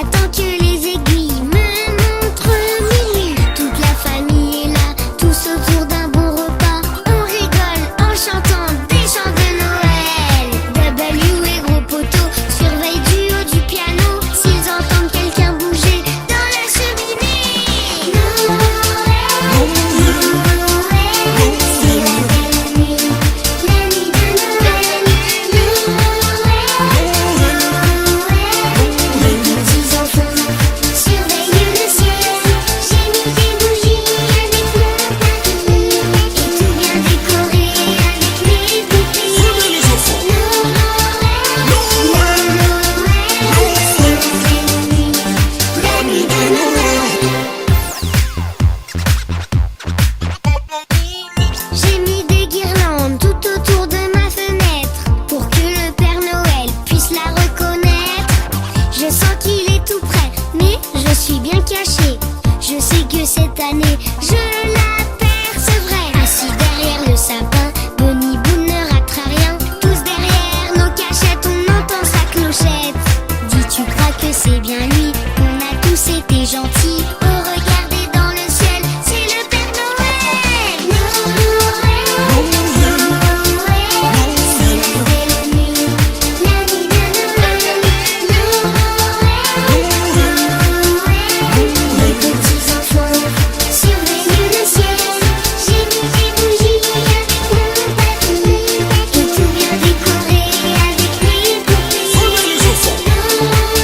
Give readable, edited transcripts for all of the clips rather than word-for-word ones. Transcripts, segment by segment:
J'attends que les aiguilles me montrent minuit. Toute la famille est là, tous autour d'un bon repas. On rigole en chantant des chants de Noël. W et gros poteau surveillent du haut du piano s'ils entendent quelqu'un bouger dans la cheminée. Noël, Noël, c'est la belle nuit, la nuit de Noël. Noël, les petits enfants surveillent le ciel. J'ai mis des bougies avec mon papy et tout bien décoré avec mes poupées. Noël, c'est la nuit de Noël. J'ai mis des guirlandes tout autour de ma fenêtre pour que le Père Noël puisse la reconnaître. Je sens qu'il est tout près, mais je suis bien cachée. Je sais que cette année, je l'apercevrai. Assis derrière le sapin, Bonnie Boone ne ratera rien. Tous derrière nos cachettes, on entend sa clochette. Dis, tu crois que c'est bien lui? On a tous été gentils. Oh, regardez dans le ciel, c'est le Père Noël. Noël, c'est la belle nuit, la nuit de Noël. Noël, les petits enfants surveillent le ciel. J'ai mis des bougies avec mon papy et tout bien décoré avec mes poupées. Noël, c'est la belle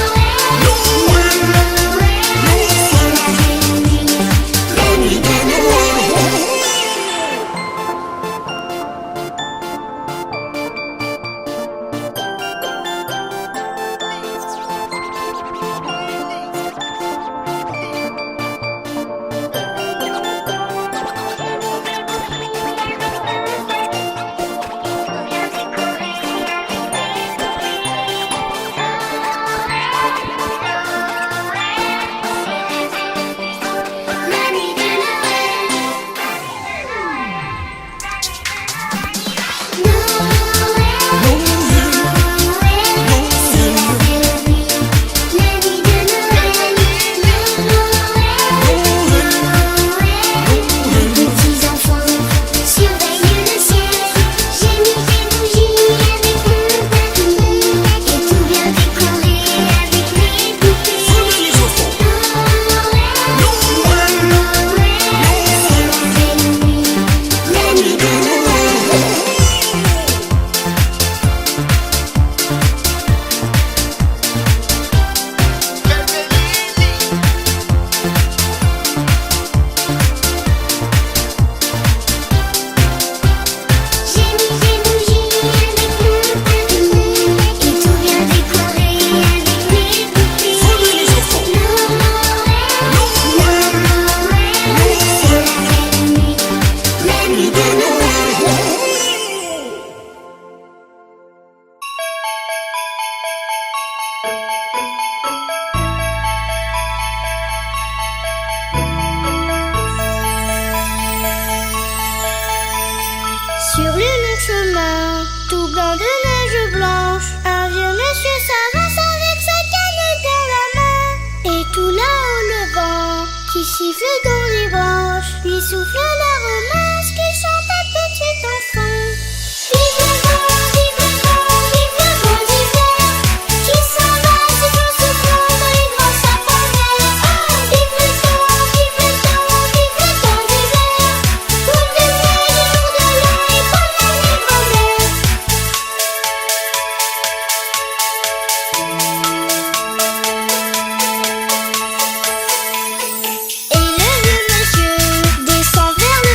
nuit, la nuit de Noël. La nuit de les petits enfants surveillent le ciel. J'ai mis des bougies avec mon papy et tout bien décoré avec mes poupées. La nuit de J'ai mis des bougies avec mon papy et tout bien décoré avec mes poupées. C'est la nuit de Noël. Sur le long chemin, tout blanc de neige blanche, un vieux monsieur s'avance avec sa canne dans la main. Et tout là-haut le vent, qui siffle dans les branches, lui souffle la romance qui chante un petit enfant. Vive le vent, vive le vent, vive le vent d'hiver, qui s'en va si bon soufflant dans les grands sapins verts. Vive le temps, vive le temps, vive le temps d'hiver, boule de neige et jour de lin et bonne année grand-mère. Et le vieux monsieur descend vers le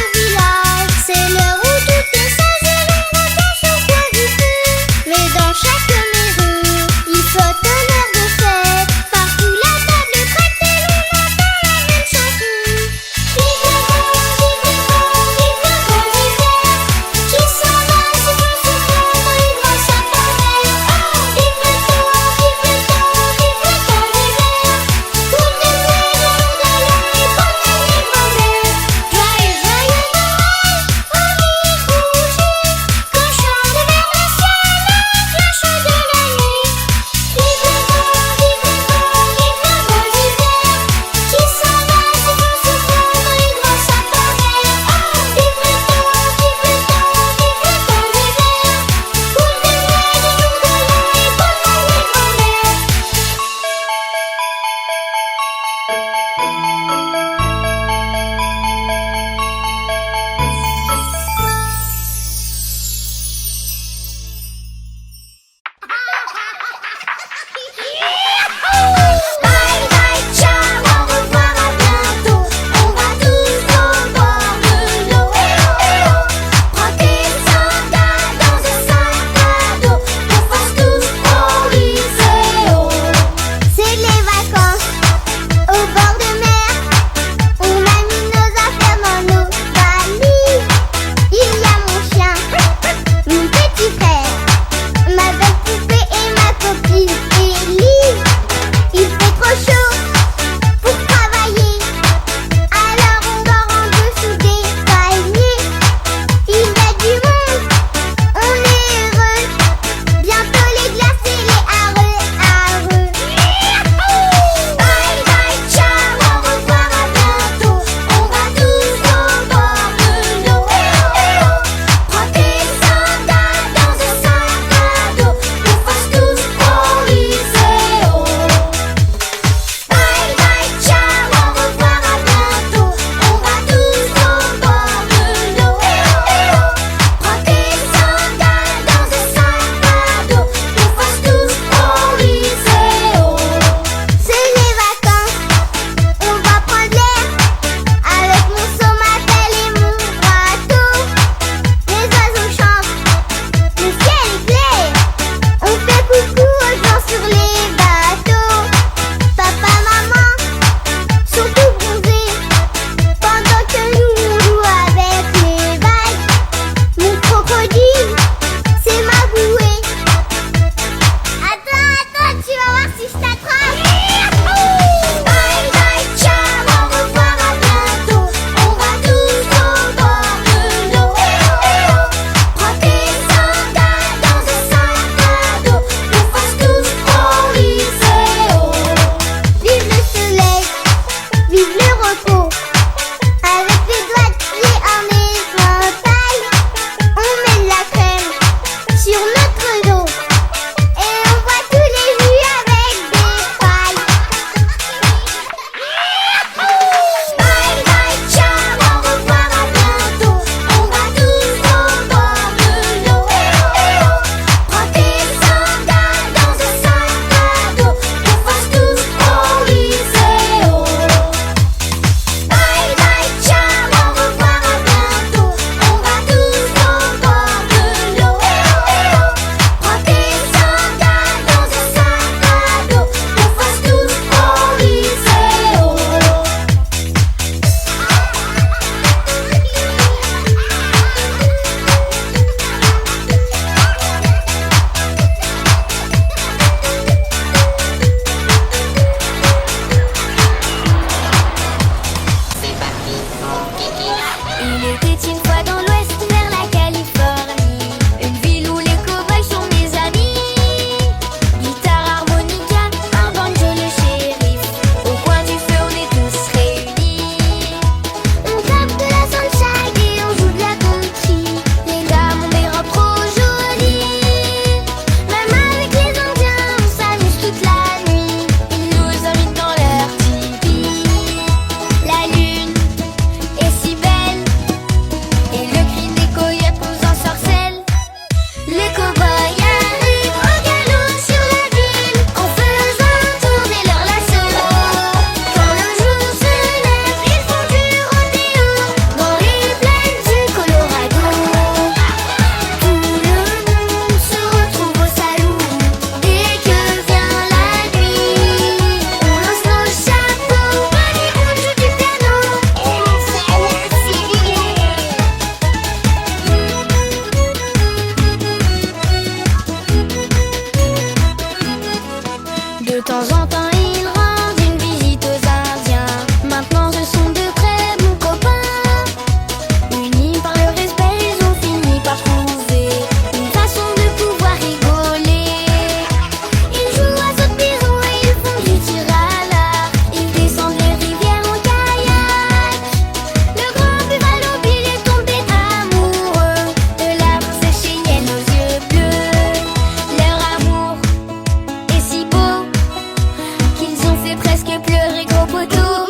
presque pleurer, gros poteau.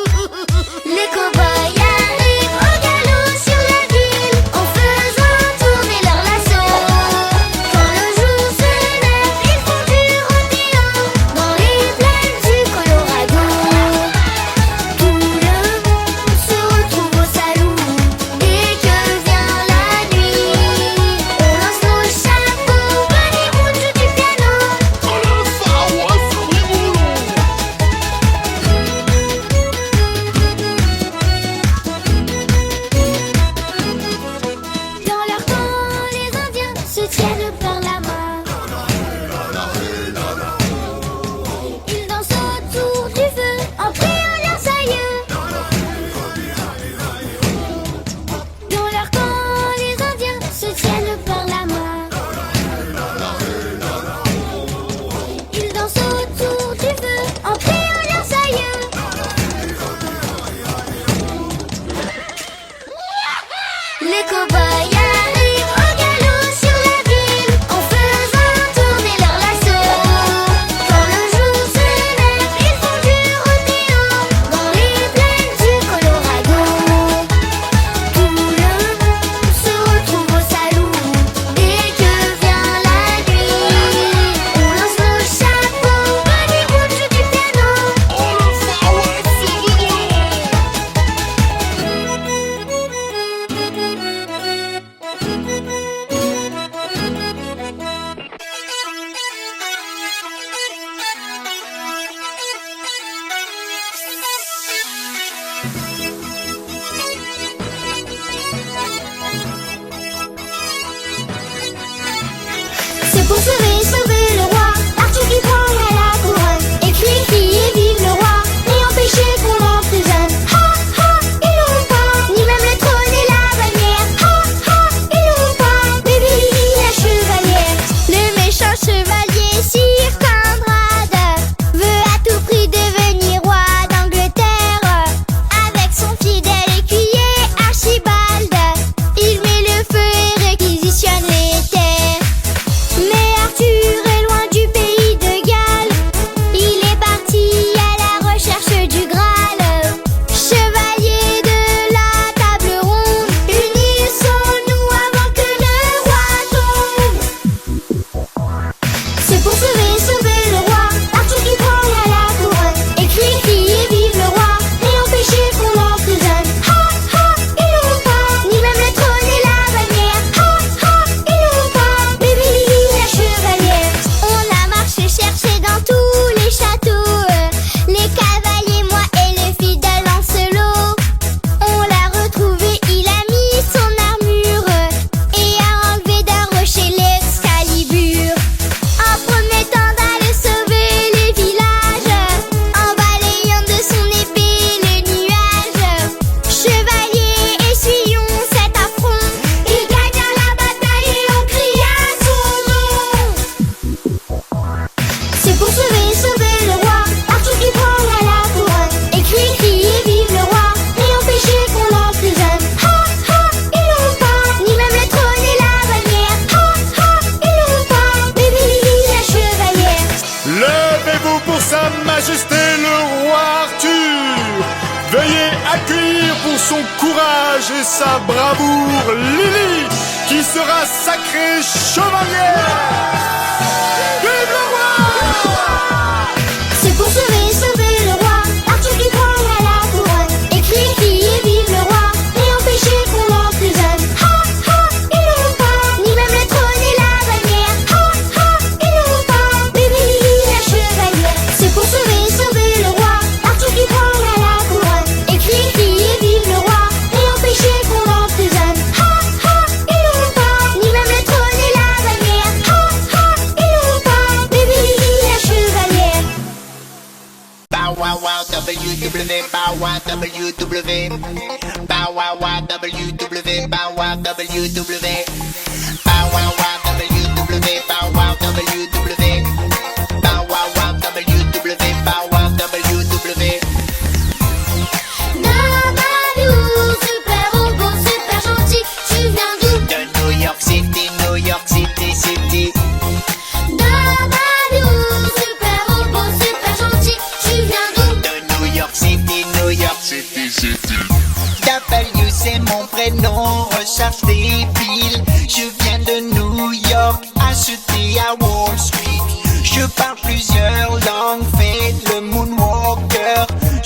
Les cow-boys arrivent au galop sur la ville en faisant tourner leurs lasso. Quand le jour se lève, ils font du rodéo dans les plaines du Colorado. Tout le monde se retrouve au salon dès que vient la nuit. On lance nos chapeaux, Bunny Moon joue du piano. Dans leur temps, les Indiens se tiennent par la main. Ils dansent autour du feu en priant leurs aïeux. Dans leur camp, les Indiens se tiennent par la main. Ils dansent autour du feu en priant leurs aïeux. Les cow-boys arrivent au galop sur la ville en faisant tourner leurs lasso. Quand le jour se lève, ils font du rodéo dans les plaines du Colorado. Tout le monde se retrouve au salon dès que vient la nuit. On lance nos chapeaux, Bunny Moon joue du piano. C'est pour sauver le roi, Arthur qui prendra la couronne. Et crier vive le roi, et empêcher qu'on l'emprisonne. Ha ha, ils n'auront pas, ni même le trône et la bannière. Ha ha, ils n'auront pas, Baby Lily la chevalière. Le méchant chevalier Sir Conrad veut à tout prix devenir roi d'Angleterre. Avec son fidèle écuyer Archibald, il met le feu et réquisitionne les terres. Mais Arthur est loin du pays de Galles. Il est parti à la recherche du Graal. Chevalier de la table ronde, unissons-nous avant que le roi tombe. C'est pour sauver le roi, Arthur qui prendra la couronne. Et crier vive le roi, et empêcher qu'on l'emprisonne. Ha ha, ils n'auront pas, ni même le trône et la bannière. Ha ha, ils n'auront pas, Baby Lily la chevalière. On a marché chercher dans tous les châteaux, les cavaliers, moi et le fidèle Lancelot. On l'a retrouvé, il a mis son armure et a enlevé d'un rocher l'Excalibur. En promettant d'aller sauver les villages, en balayant de son épée les nuages. Chevalier, essuyons cet affront. Il gagna la bataille et on cria son nom. C'est pour sauver le roi, Arthur qui prendra la couronne. Et crier vive le roi, et empêcher qu'on l'emprisonne. Ha ha, ils n'auront pas, ni même le trône et la bannière. Ha ha, ils n'auront pas, Baby Lily la chevalière. Levez-vous pour sa majesté le roi Arthur. Veuillez accueillir pour son courage et sa bravoure Lily, qui sera sacrée chevalière. Vive le roi! C'est pour sauver le roi, Arthur qui prendra la couronne. Et crier vive le roi, et empêcher qu'on l'emprisonne. Ha ha, ils n'auront pas, ni même le trône et la bannière. Ha ha, ils n'auront pas, Baby Lily la chevalière. C'est pour sauver le roi, Arthur qui prendra la couronne. Et crier vive le roi, et empêcher qu'on l'emprisonne. Ha ha, ils n'auront pas, ni même le trône et la bannière. Ha ha, ils n'auront pas, Baby Lily la chevalière. Bow wow wow WW, bow wow WW, bow wow wow WW, bow wow WW, bow wow wow WW, bow wow WW, bow wow wow WW, bow wow WW. Dabadou, super robot, super gentil, tu viens d'où? De New York City, New York City, City. Dabadou, super robot, super gentil, tu viens d'où? De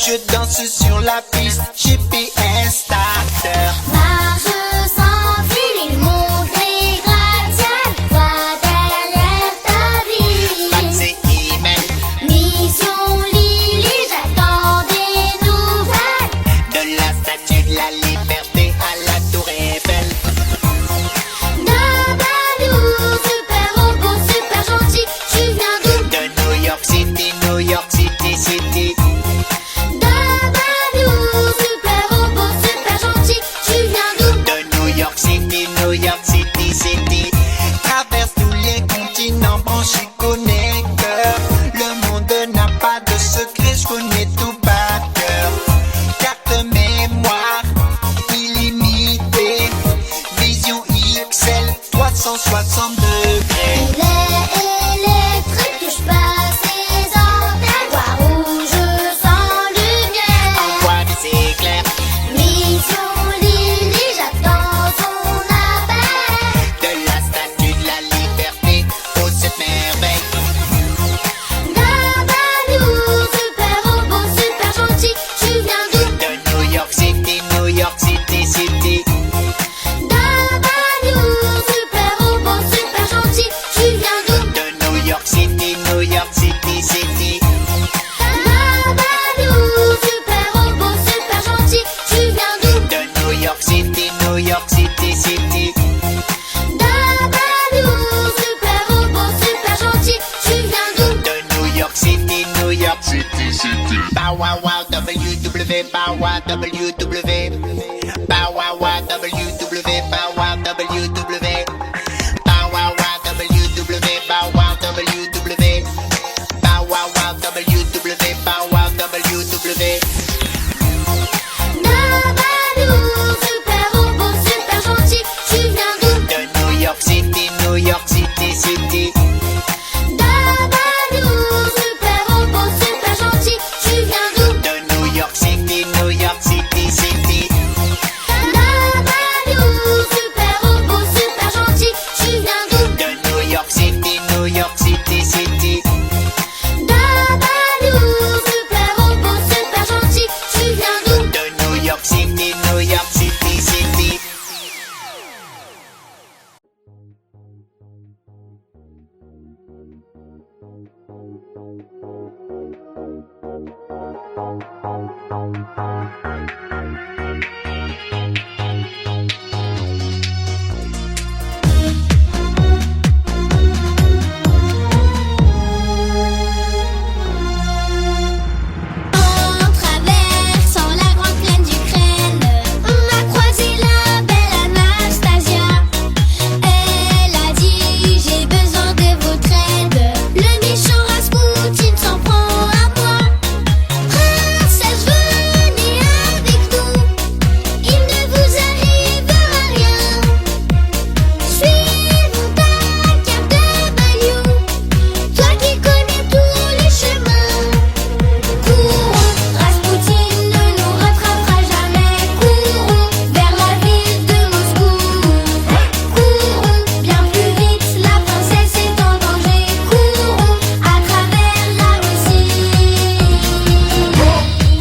Je danse sur la piste, GPS starter. Marche sans fil, il monte les gratte-ciel. Vois derrière ta vie. Fax et email, Mission Lily, j'attends des nouvelles. de la statue de la liberté à la tour Eiffel. De Balou, super robot, super gentil. Tu viens d'où? De New York City, New York City, City. De Balou, super robot, super gentil. Tu viens d'où? De New York City, New York City, City. Traverse tous les continents, branchés connecteurs. Le monde n'a pas de secret, je connais tout par cœur. Carte mémoire illimitée, vision XL 360 degrés. Il est électrique, touche pas ses antennes. Voix rouge sans lumière. Envoie des éclairs, Mission Lily, j'attends son appel. de la statue de la liberté aux 7 merveilles. De Balou, super robot, super gentil. Tu viens d'où? De New York City, New York City, City. De Balou, super robot, super gentil. Tu viens d'où? De New York City, New York City, City. De Balou, super robot, super gentil. Tu viens d'où? De New York City, New York City, City. De Balou, super robot, super gentil. Tu viens d'où? De New York City, New York City, City. Bow wow wow WW, bow wow WW. Bow wow wow WW, bow wow WW. Bow wow wow WW, bow wow WW. Bow wow wow WW, bow wow WW. De Balou, super robot, super gentil. Tu viens d'où? De New York City, New York City, City. De Balou, super robot, super gentil. Tu viens d'où? De New York City, New York City, City. De Balou, super robot, super gentil. Tu viens d'où? De New York City, New York City, City. De Balou, super robot, super gentil. Tu viens d'où? De New York City, New York City, City. En traversant la grande plaine d'Ukraine, on a croisé la belle Anastasia. Elle a dit: j'ai besoin de votre aide. Le méchant Rasputin s'en prend à moi. Princesse, venez avec nous, il ne vous arrivera rien. Suivons ta carte de Balou, toi qui connais tous les chemins. Courons, Rasputin ne nous rattrapera jamais. Courons vers la ville de Moscou. Courons bien plus vite, la princesse est en danger. Courons à travers la Russie.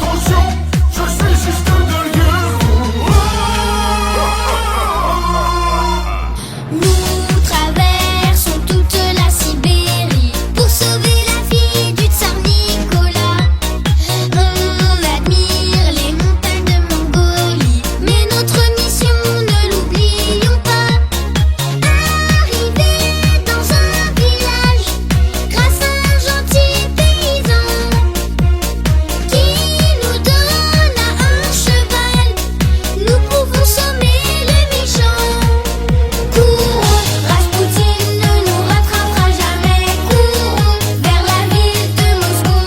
Attention, je suis juste derrière vous. Nous traversons toute la Sibérie pour sauver la fille du tsar Nicolas. On admire les montagnes de Mongolie, mais notre mission, ne l'oublions pas. Arrivé dans un village, grâce à un gentil paysan qui nous donna un cheval, nous pouvons sommer les méchants. Courons, Rasputin ne nous rattrapera jamais. Courons vers la ville de Moscou.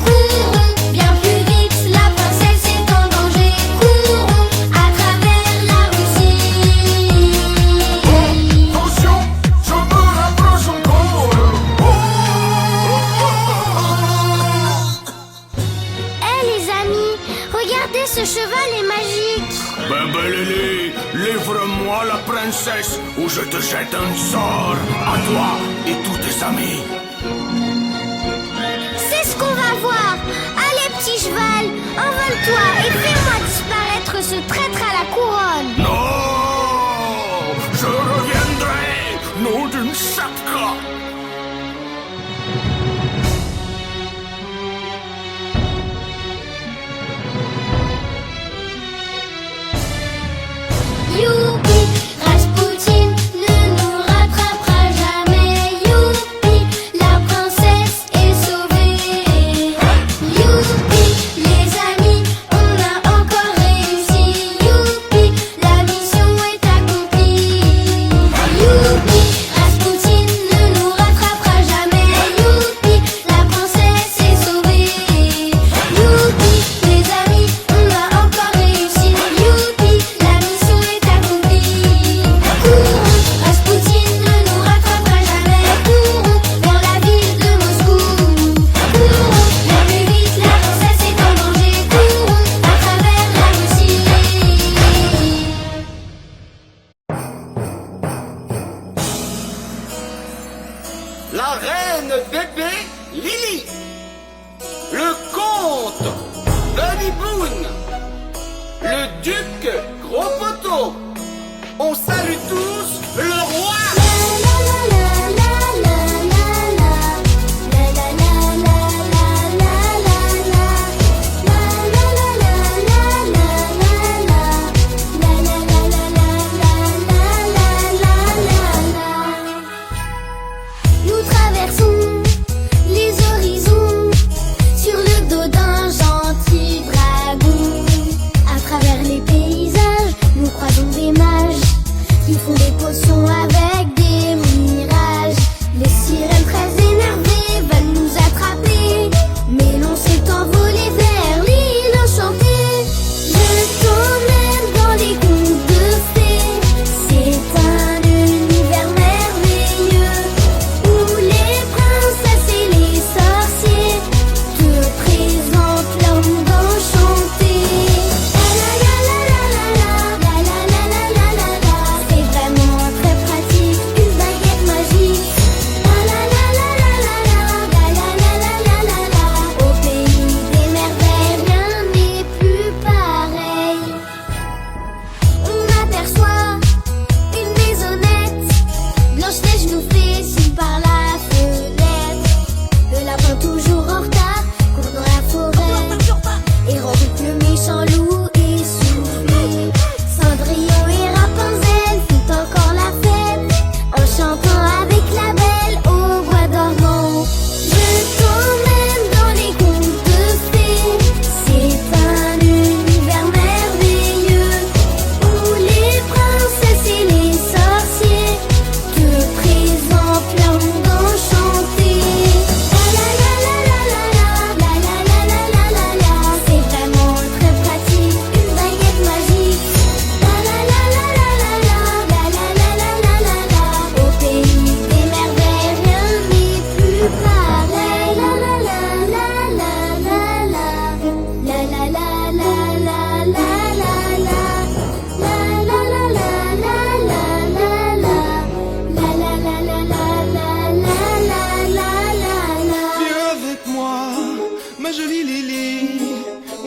Courons bien plus vite, la princesse est en danger. Courons à travers la Russie. Attention, je me rapproche encore. Les amis, regardez, ce cheval est magique. Bébé Lily, livre-moi la princesse ou je te jette un sort à toi et tous tes amis. C'est ce qu'on va voir. Allez, petit cheval.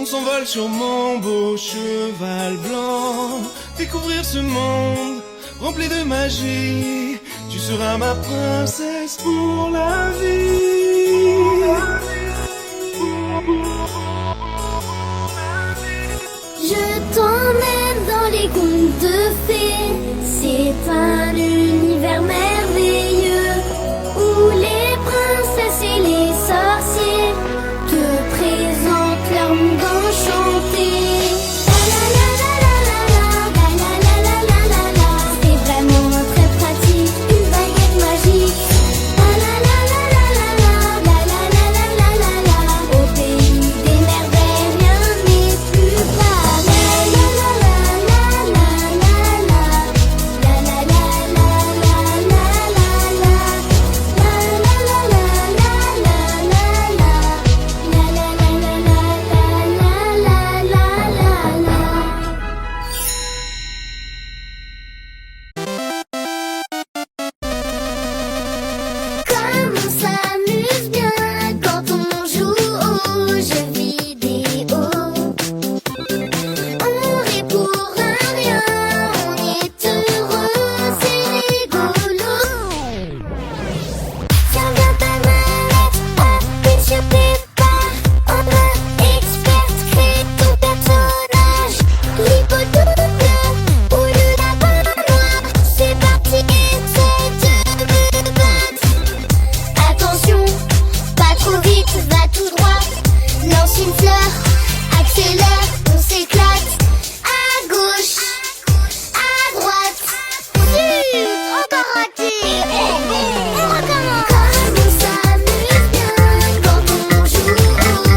On s'envole sur mon beau cheval blanc, découvrir ce monde rempli de magie. Tu seras ma princesse pour la vie. Je t'emmène dans les contes de fées. C'est un univers merveilleux où les princesses et les sorciers te présentent leur monde enchanté. C'est vraiment très pratique, une baguette magique. Au pays des merveilles, rien n'est plus pareil. Comme on s'amuse bien quand on joue aux jeux vidéo. On rit pour un rien, on est heureux, c'est rigolo. Tiens bien ta manette, appuie sur tes pas. En mode expert, crée ton personnage. L'hippodouble ou le lapin noir. C'est parti, essaie de me battre. Attention, pas trop vite, va tout droit. Lance une fleur, accélère, on s'éclate. À gauche, à droite. Zut, encore raté. On recommence. Comme on s'amuse bien quand on joue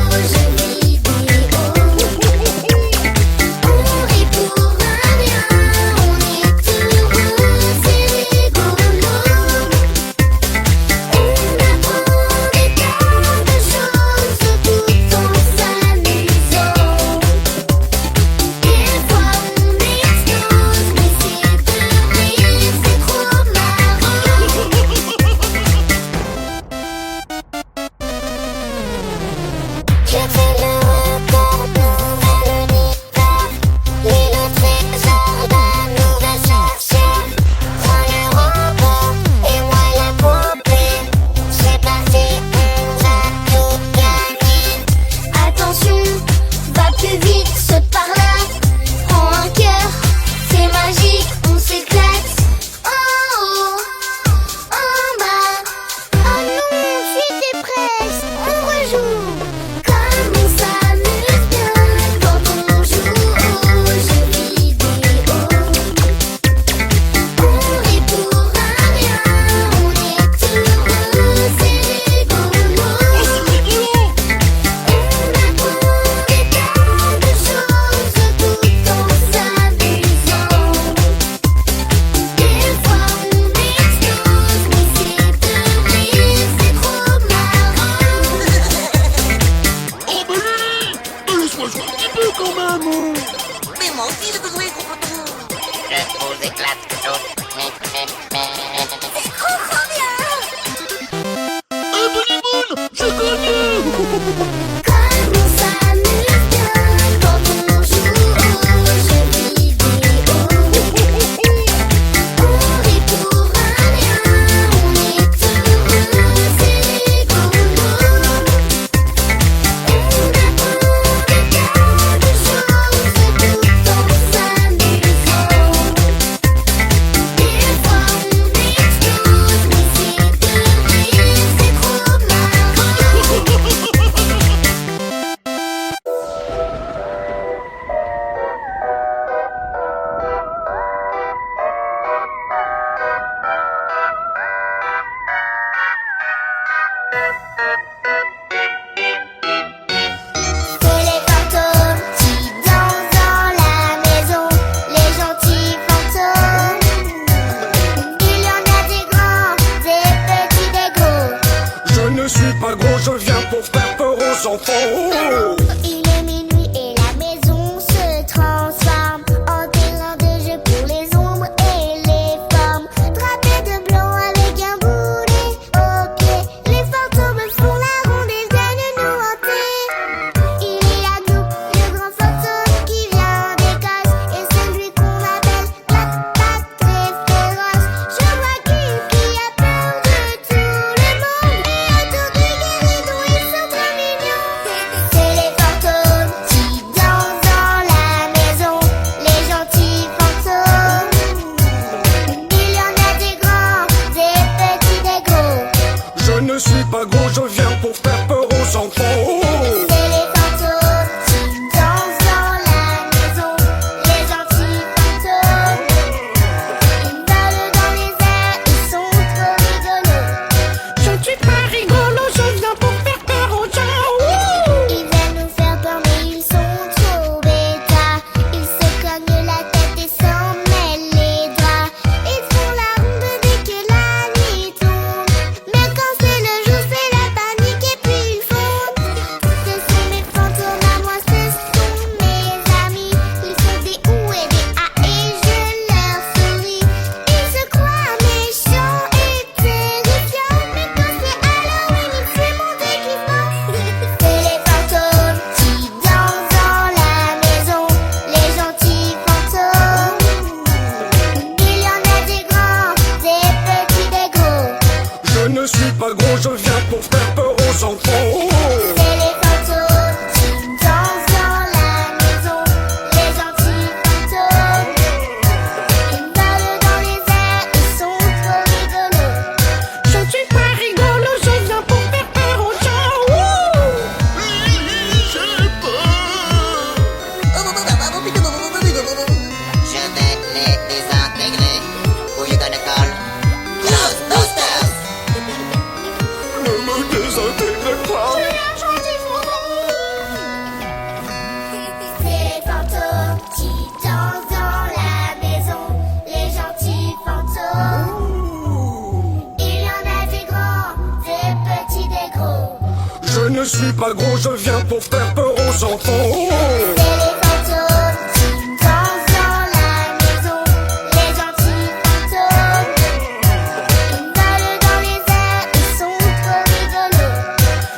aux jeux vidéo. On rit pour un rien, on est heureux, c'est rigolo. On apprend des tas de choses tout en s'amusant. Des fois on explose, mais c'est de rire, c'est trop marrant. Je fais le record, nouvel univers. L'île au trésor d'un nouvel chercheur. Prends le robot et moi la poupée. C'est parti, on va tout gagner. Attention, va plus vite, saute par là. Prends un cœur, c'est magique, on s'éclate. Oh oh, en bas. Oh non, j'étais presque, on rejoue. Comme on s'amuse bien quand on joue aux jeux vidéo. On rit pour un rien, on est heureux, c'est rigolo. On apprend des tas de choses tout en s'amusant. Des fois on explose, mais c'est de rire, c'est trop marrant. Laisse-moi jouer un petit peu quand même. Mais moi aussi j'ai besoin gros poteau. Je vous éclate tous. C'est trop bien. Bonnie, je gagne. Comme on s'amuse bien quand on joue aux jeux vidéo. On rit pour un rien, on est heureux, c'est rigolo. On apprend des tas de choses tout en s'amusant. Des fois on explose, mais c'est de rire, c'est trop marrant. C'est les fantômes qui dansent dans la maison, les gentils fantômes. Il y en a des grands, des petits, des gros. Je ne suis pas gros, je viens pour faire peur aux enfants. Il est minuit et la maison se transforme en terrain de jeu pour les ombres et les formes. Drapé de blanc avec un boulet au pied, les fantômes font la ronde et viennent nous hanter. Il y a nous, le qui dansent dans la maison, les gentils fantômes. Il y en a des grands, des petits, des gros. Je ne suis pas gros, je viens pour faire peur aux enfants. C'est les fantômes qui dansent dans la maison, les gentils fantômes. Ils volent dans les airs, ils sont trop rigolos.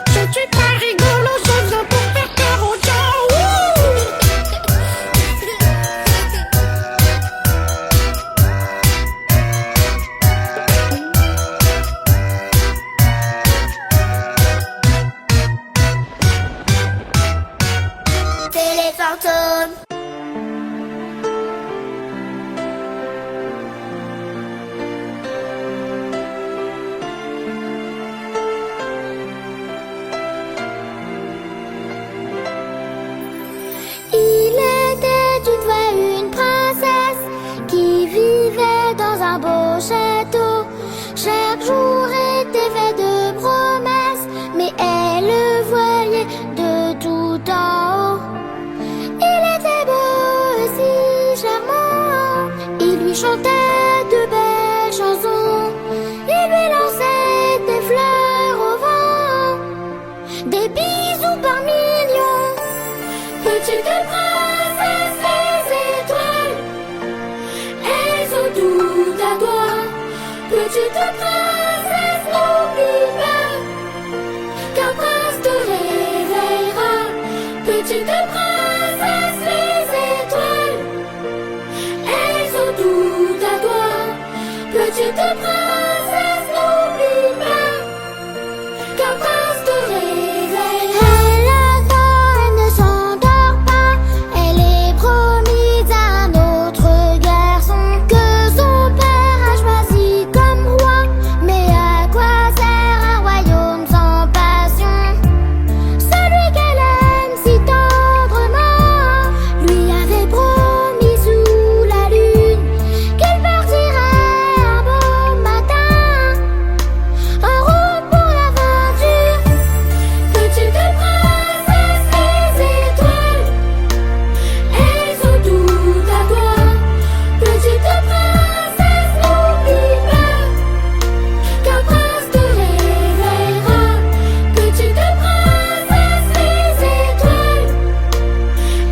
Je suis pas rigolo, je viens pour faire peur aux gens. C'est les fantômes. Il était une fois une princesse qui vivait dans un beau château. Chaque jour était fait de promesses, mais elle le voyait de tout en haut. Il était beau et si charmant, il lui chantait de belles chansons, il lui lançait des fleurs au vent, des bisous par millions. Petite princesse des étoiles, elles ont tout à toi. Petite princesse, n'oublie pas qu'un prince te réveillera. Petite princesse, les étoiles, elles ont tout à toi. Petite princesse, n'oublie pas qu'un prince te réveillera. Elle attend, elle ne s'endort pas. Elle est promise à un autre garçon que son père a choisi comme roi. Mais à quoi sert un royaume sans passion? Celui qu'elle aime si tendrement lui avait promis sous la lune qu'il partirait un beau matin en route pour l'aventure. Petite princesse des étoiles, elles ont tout à toi. Petite princesse, n'oublie pas qu'un prince te réveillera. Petite princesse des étoiles,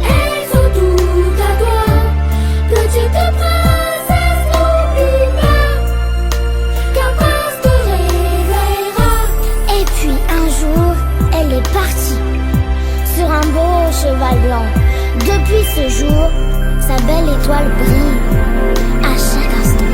elles ont tout à toi. Petite princesse, n'oublie pas qu'un prince te réveillera. Et puis un jour, elle est partie sur un beau cheval blanc. Depuis ce jour, sa belle étoile brille à chaque instant.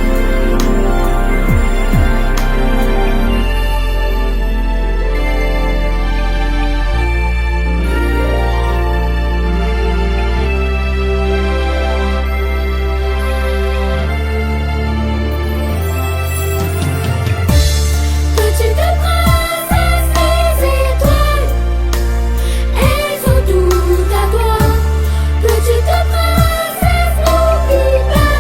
Petite princesse des étoiles, elles ont tout à toi. Petite princesse, n'oublie pas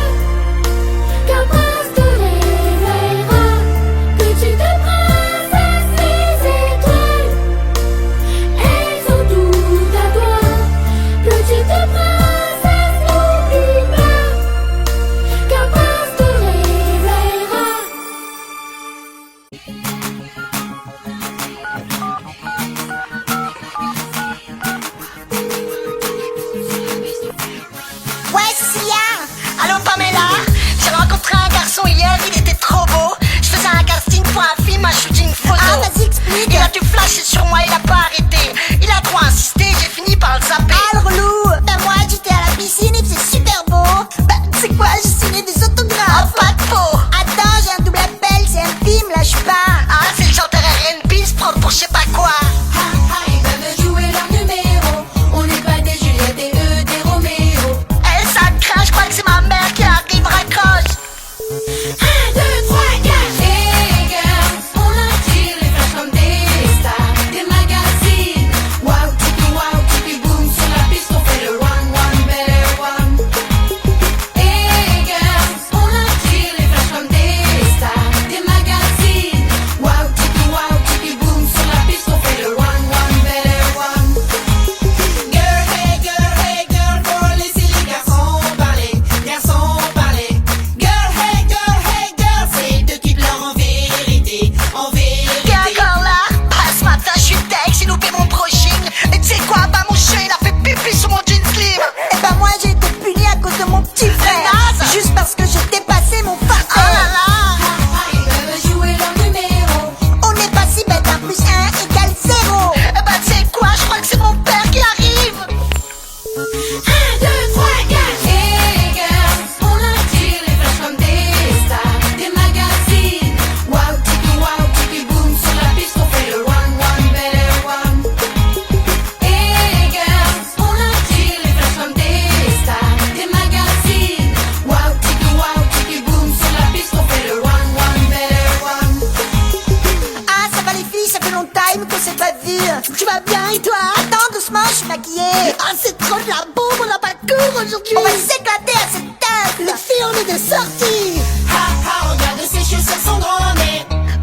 trop de la bombe, on n'a pas cours aujourd'hui. On va s'éclater à cette table. Les filles, on est de sortie. Ha ha, regarde ses chaussures sont grandes.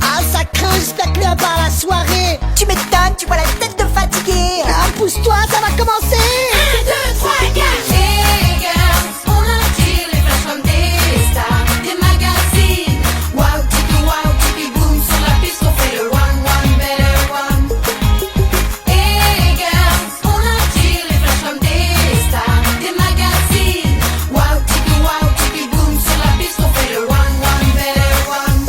Ah, ça craint, j'espère que lui a pas la soirée. Tu m'étonnes, tu vois la tête de fatigué. Ah, pousse-toi, ça va commencer. 1, 2, 3, 4. Hey girls, on attire les flashs comme des stars, des magazines. Wow, tiki boom, sur la piste on fait le one, better one. Hey girls, on attire les flashs comme des stars, des magazines. Wow, tiki boom, sur la piste on fait le one, better one.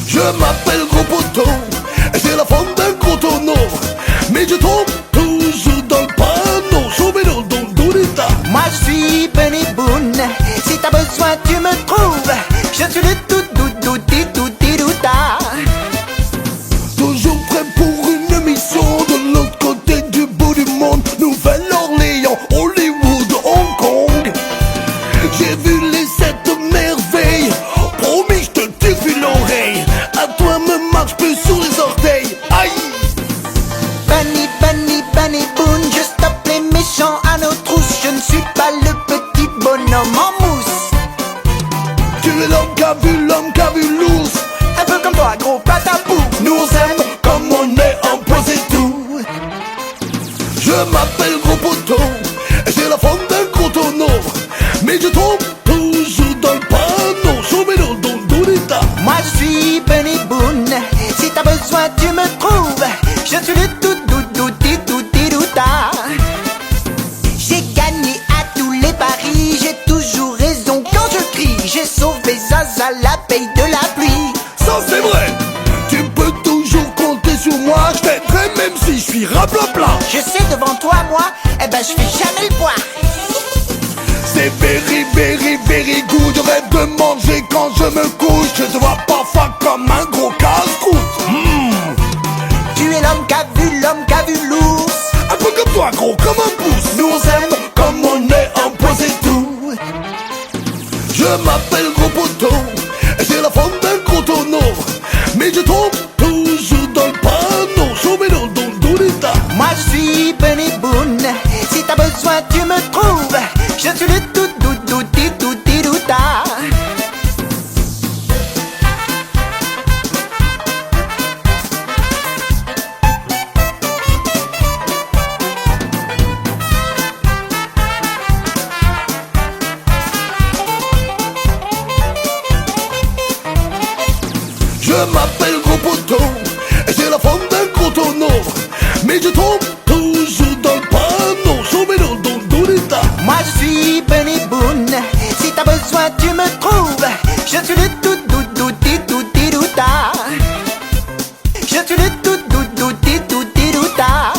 Je m'appelle Gros Poteau, et j'ai la forme d'un gros tonneau. Mais je tombe toujours dans le panneau. Chauvez-le dans le dos d'état. Moi je suis Benny Boone. Si t'as besoin tu me trouves. Je suis le tout douta. Toujours prêt pour une mission de l'autre côté du bout du monde. Nouvelle-Orléans, Hollywood, Hong Kong. J'ai vu les 7 merveilles. Promis, je te défile l'oreille. À toi me marche plus sur les orteils. Aïe! Benny Boone. Je stoppe les méchants à nos trousses. Je ne suis pas le petit bonhomme en mousse. Tu es l'homme qui a vu l'ours. Un peu comme toi gros patapou. Nous on s'aime comme on est en point c'est tout. Je m'appelle Gros Poteau, et j'ai la forme d'un gros tonneau. Mais je tombe toujours dans le panneau. Chauvez-le dans le dos d'état. Moi je suis Benny Boone. Si t'as besoin tu me trouves. Je suis le tout douta. J'ai gagné à tous les paris. J'ai toujours raison quand je crie. J'ai sauvé Zaza la paye de la pluie. Ça c'est vrai. Tu peux toujours compter sur moi. Je t'aiderai même si je suis raplapla. Je sais devant toi moi, eh ben je fais jamais le poids. C'est very good. Je rêve de manger quand je me couche. Je te vois parfois comme un gros casse-croûte. Tu es l'homme qui a vu l'ours. Un peu comme toi gros, comme un pouce. Nous on s'aime comme on est en point c'est tout. Je m'appelle Gros Poteau, et j'ai la forme d'un gros tonneau. Mais je tombe toujours dans le panneau. Chauvez-le dans le dos d'état. Moi je suis Benny Boone. Si t'as besoin tu me trouves. Je suis le tout douta. Je m'appelle Gros Poteau, et j'ai la forme d'un gros tonneau. Mais je tombe toujours dans le panneau. Chauvez-le dans le dos d'état. Moi je suis Benny Boone. Si t'as besoin tu me trouves. Je suis le tout douta. Je suis le tout douta.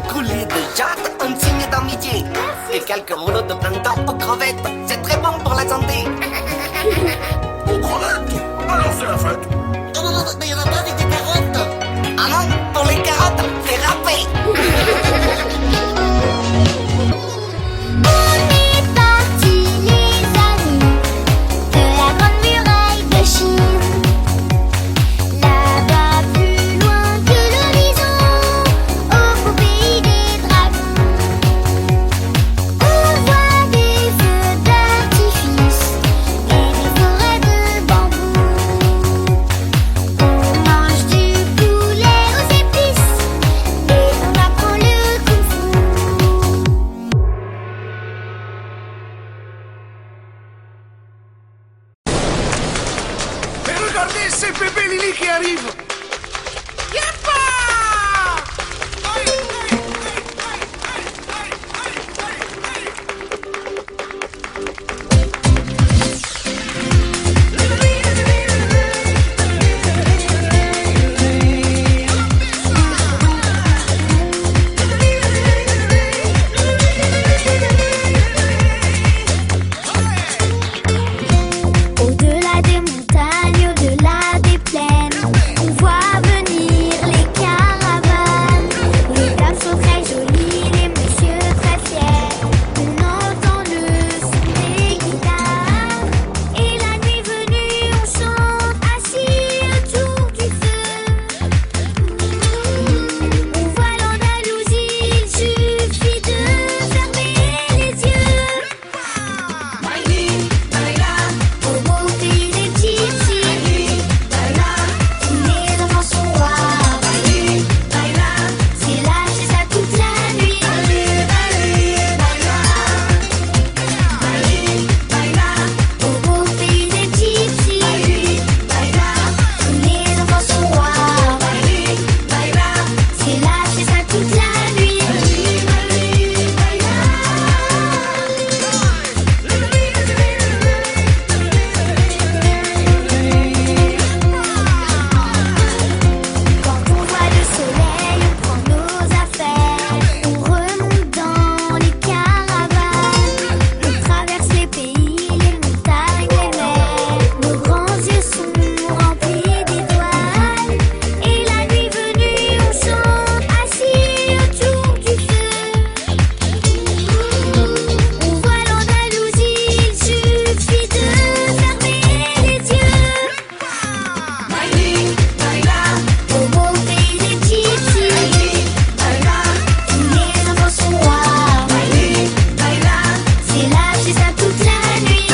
coulées de jatte, un signe d'amitié. Et quelques rouleaux de printemps aux crevettes. C'est très bon pour la santé. Aux crevettes? Alors c'est la fête. Non, mais il y en a pas avec des carottes. Ah non, pour les carottes, c'est râpé. On est partis les amis de la grande muraille de Chine. Là-bas plus loin que l'horizon, au beau pays des dragons. On voit des feux d'artifice et des forêts de bambou. On mange du poulet aux épices et on apprend le kung-fu. Mais regardez, c'est bébé Lily qui arrive. Au-delà des montagnes, au-delà des plaines, on voit venir les caravanes. Les dames sont très jolies, les messieurs très fiers. On entend le son des guitares. Et la nuit venue, on chante assis autour du feu. On voit l'Andalousie, il suffit de fermer les yeux. Au beau pays des gypsies, tous les enfants sont rois. C'est là, c'est ça toute la nuit. Au beau pays des gypsies, tous les enfants sont rois. C'est là, c'est ça toute la nuit. Quand on voit le soleil, on prend nos affaires, on remonte dans les caravanes, on traverse les pays, les montagnes, les mers. Nos grands yeux sont remplis d'étoiles, et la nuit venue, on chante assis autour du feu. On voit l'Andalousie, il suffit de fermer les yeux. Au beau pays des gypsies, tous les enfants sont rois. C'est là, c'est ça toute la nuit.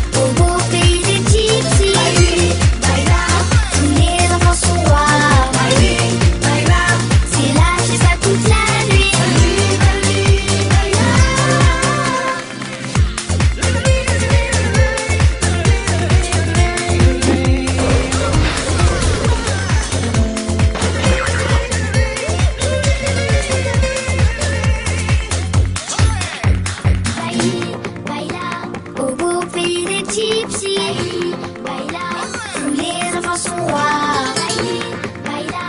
Au beau pays des gypsies, tous les enfants sont rois. C'est là, c'est ça toute la nuit. Baila, au beau pays des gypsies. Baila, tous les enfants sont rois. Baila,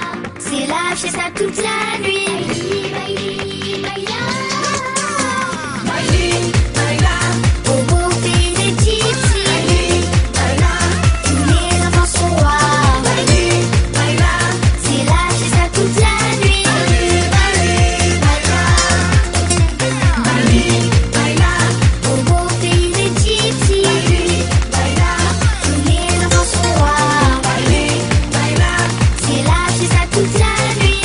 c'est là, c'est ça toute la nuit. Au beau pays des gypsies. Tous les enfants sont rois. C'est là, c'est ça toute la nuit. Au beau pays des gypsies, tous les enfants sont rois. C'est là, c'est ça toute la nuit.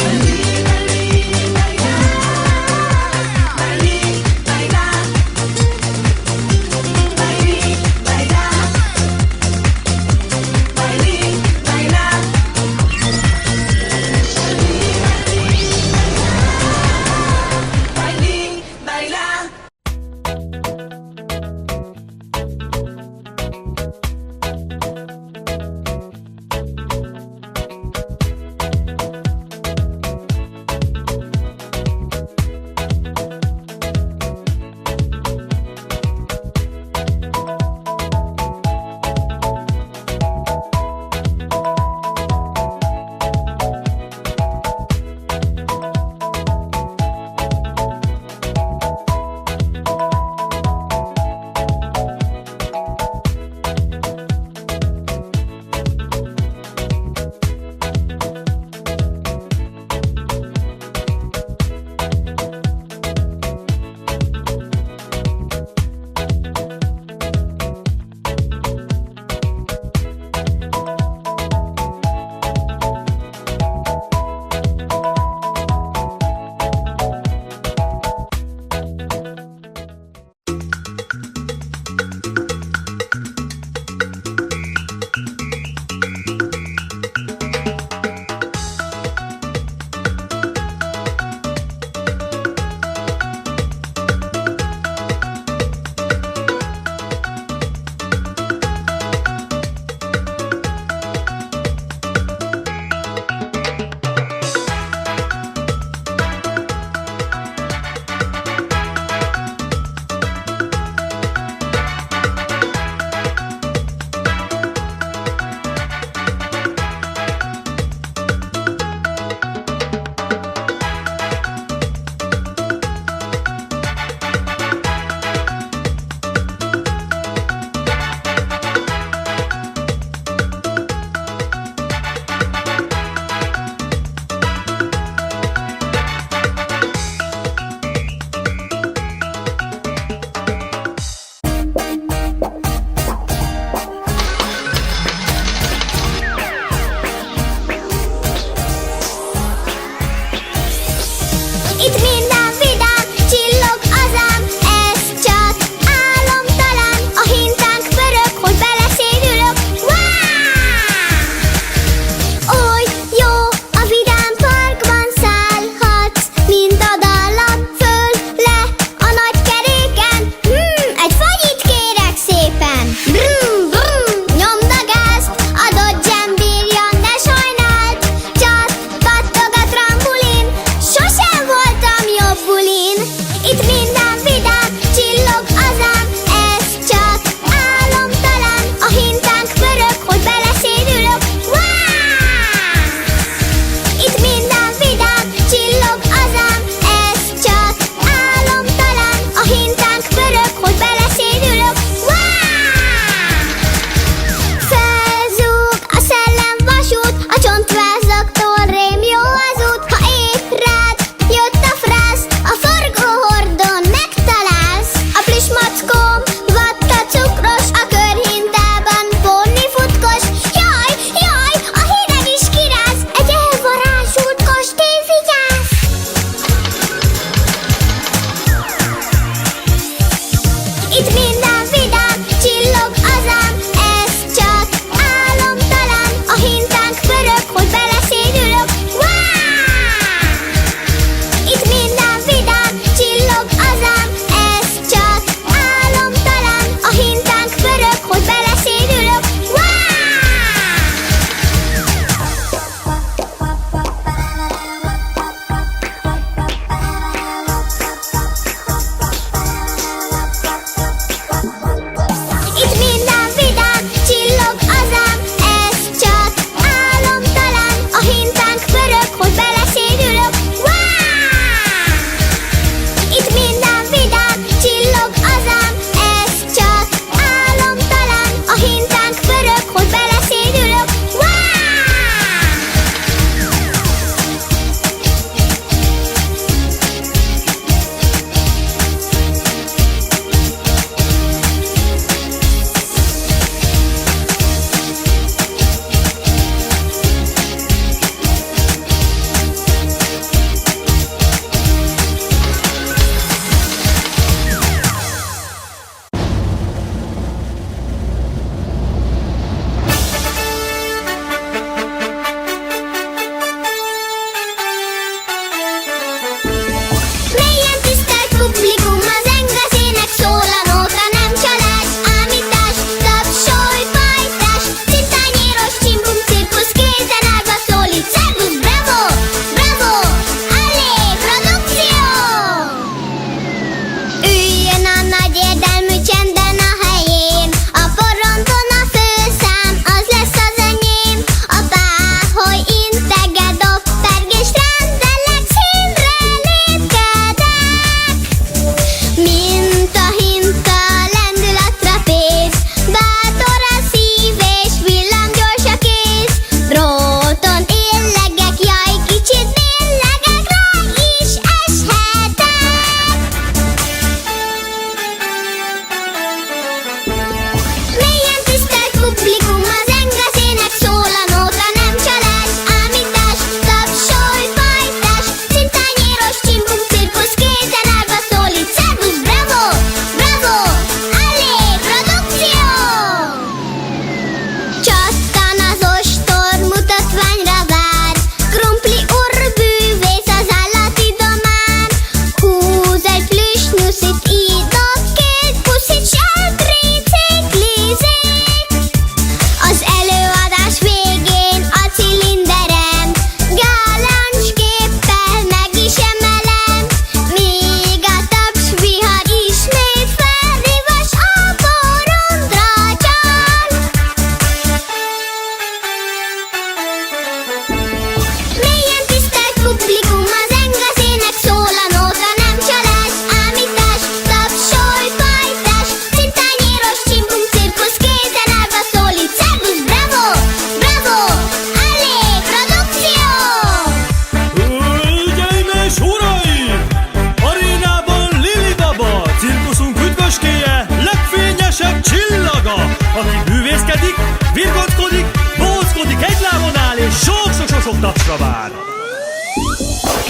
Birkózkodik, bóckodik egy lábon áll, és sok-sok-sok tapsra vár.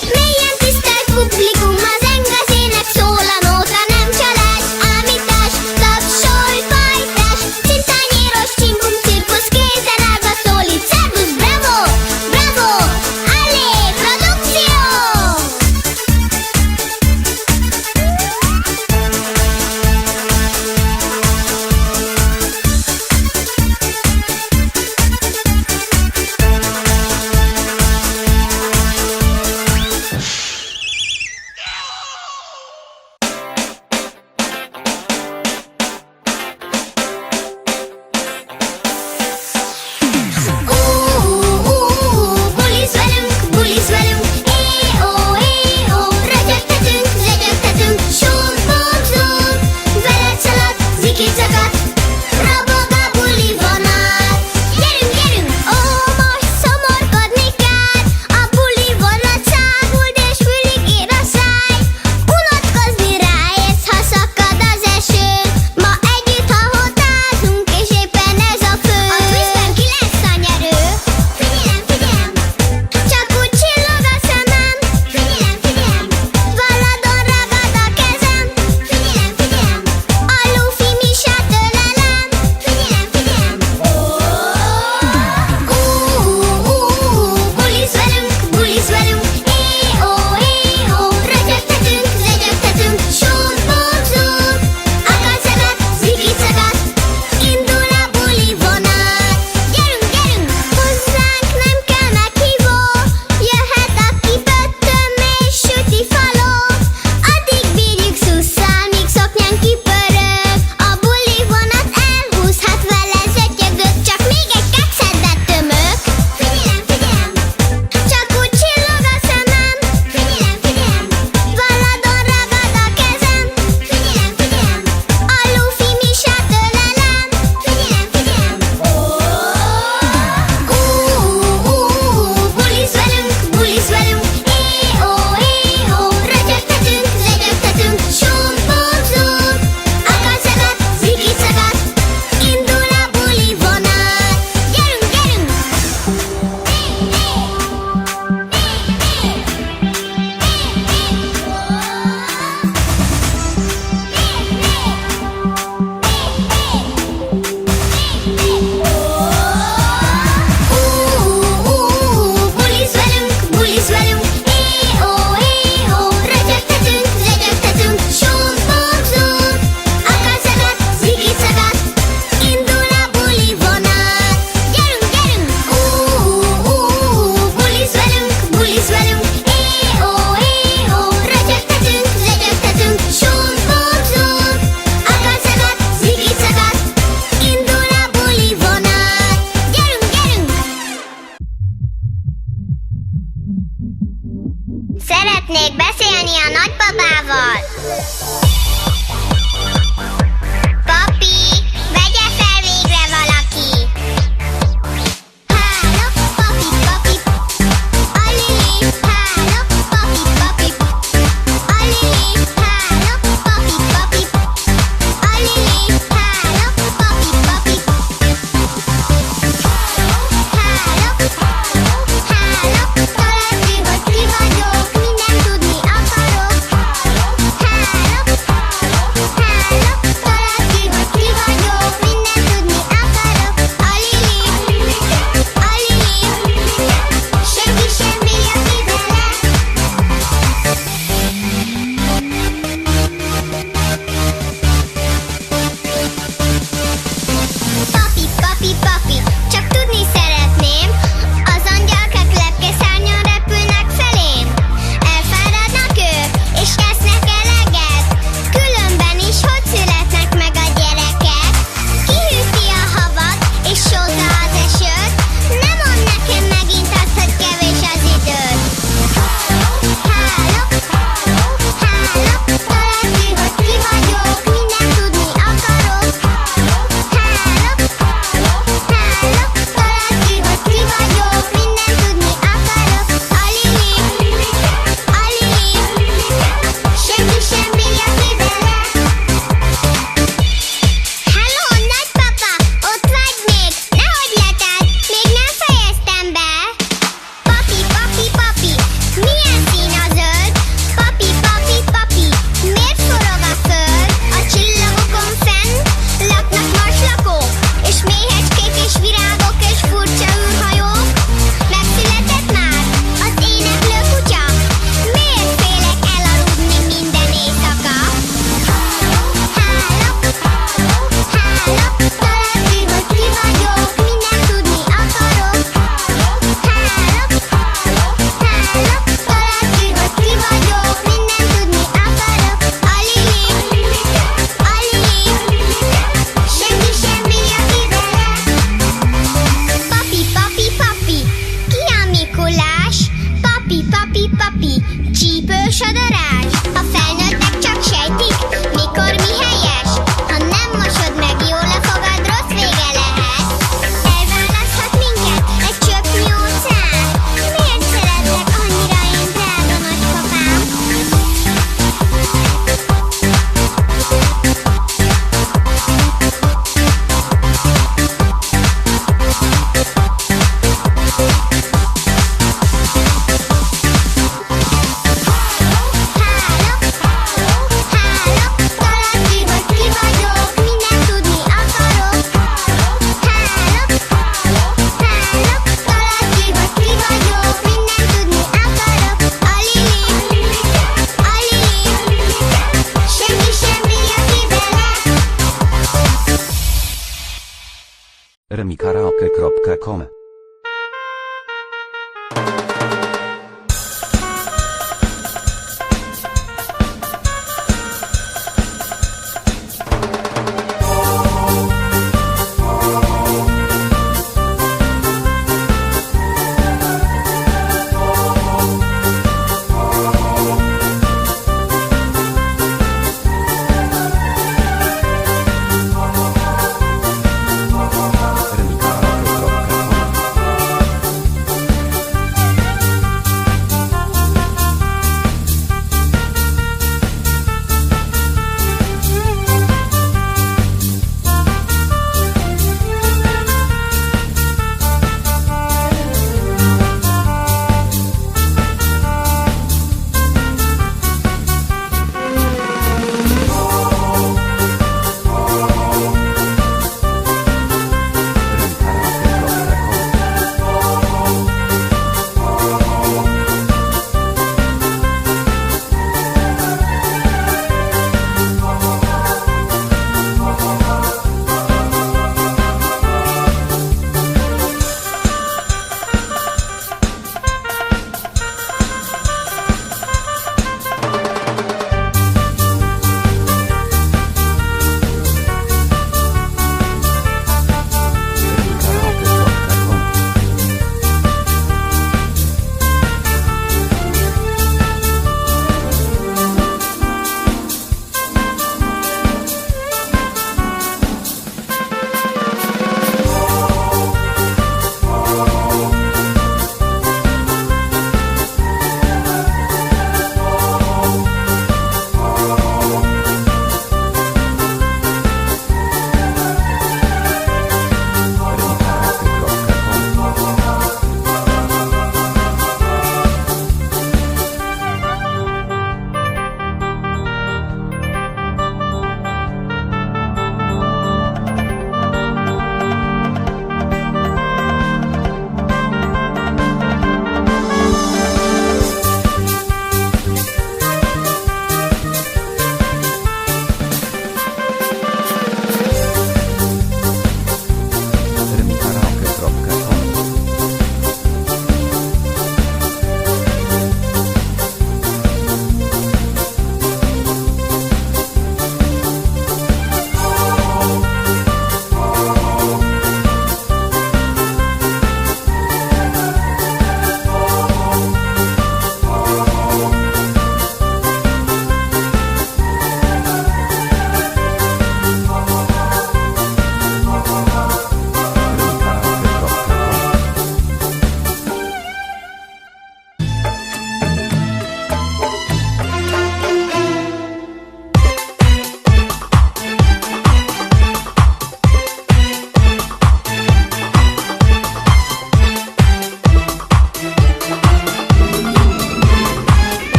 Mélyen tisztelt publikum, az engazének szól a nóta, nem csalás, ámítás, tapsolj, fajtás, cintányéros, csimbum, cirkusz, kézen állva szólít, szervusz, bravo, bravo, allé, produkció! Bulisz velünk, éó, rötyögtetünk, zötyögtetünk, sump-bump-zump, veled szalad, zikicakadt, robog a buli vonat. Gyerünk, most szomorkodni kár, a buli vonat száguld és fülig ér a száj. Unatkozni ráérsz, ha szakad az eső, ma együtt hahotázunk, és éppen ez a fő. A twistben ki lesz a nyerő? Figyelem, csak úgy csillog a szemem. Figyelem, valladon ragad a kezem. Figyelem, a lufi misát ölelem. Figyelem, bulisz velünk, éó, rötyögtetünk, zötyögtetünk, sump-bump-zump, akad-szakad, zikicakadt, indul a buli vonat. Gyerünk, hozzánk nem kell meghívó, jöhet aki pöttöm és süti faló. Addig bírjuk szusszal, míg szoknyán kipörög, a buli vonat elhúzhat vele zötyögök, csak még egy kekszet tömök. Figyelem, csak úgy csillog a szemem. Figyelem, valladon ragad a kezem. Figyelem, a lufi misát ölelem. Figyelem, bulisz velünk, éó, rötyögtetünk, zötyögtetünk, sump-bump-zump, akad-szakad, zikicakadt, indul a buli vonat. Gyerünk! Bulisz velünk, éó, rötyögtetünk, zötyögtetünk, sump-bump-zump, akad-szakad, zikicakadt, indul a buli vonat. Gyerünk! Bulisz velünk, éó, rötyögtetünk, zötyögtetünk, sump-bump-zump, akad-szakad, zikicakadt, indul a buli vonat. Gyerünk! Szeretnék beszélni a nagybabával. Papi, vegye fel végre valaki. Háló, papi, alili, háló, papi, alili, háló, papi, alili, háló, papi. Háló, találj ki, hogy ki vagyok, minden tudni akarok. Háló, papi, csípős a darázs. A felnőttek csak sejtik, mikor mi helyes. Ha nem mosod meg jól a fogad, rossz vége lehet. Elválaszthat minket egy csöpnyi óceán. Miért szeretlek annyira én, drága nagypapám? remikaraoke.com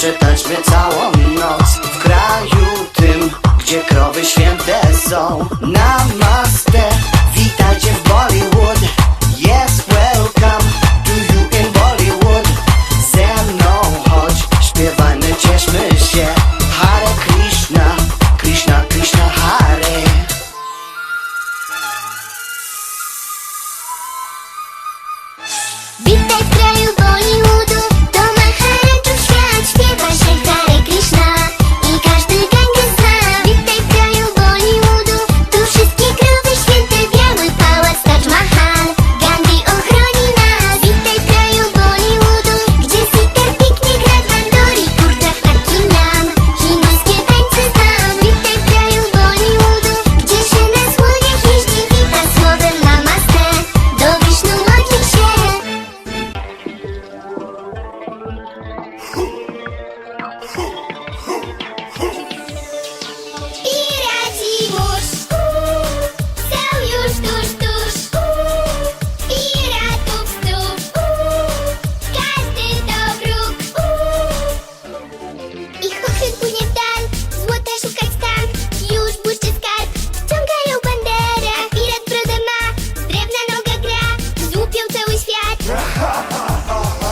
Przetańczmy całą noc w kraju tym, gdzie krowy święte są. Namaste, witajcie w Bollywood. Yes, welcome to you in Bollywood. Ze mną chodź, śpiewajmy, cieszmy się. Hare Krishna, Krishna Krishna Hare. Witaj w kraju Bollywoodu, to Maharadżów świat. Śpiewa się Hare Krishna i każdy gangę zna. Witaj w kraju Bollywoodu, tu wszystkie krowy święte. Biały pałac Taj Mahal, Gandhi ochroni nas. Witaj w kraju Bollywoodu, gdzie sitar pięknie gra bandori, kurczak taki nam, hinduskie tańce znam. Witaj w kraju Bollywoodu, gdzie się na słoniach jeździ, wita słowem namaste, do Wisznu modli się. Piraci mórz są już tuż piratów znów każdy to wróg ich okrzyk płynie w dal, złota szukać tam, już błyszczy skarb, ściągają banderę, a pirat brodę ma, z drewna noga gra, złupią cały świat.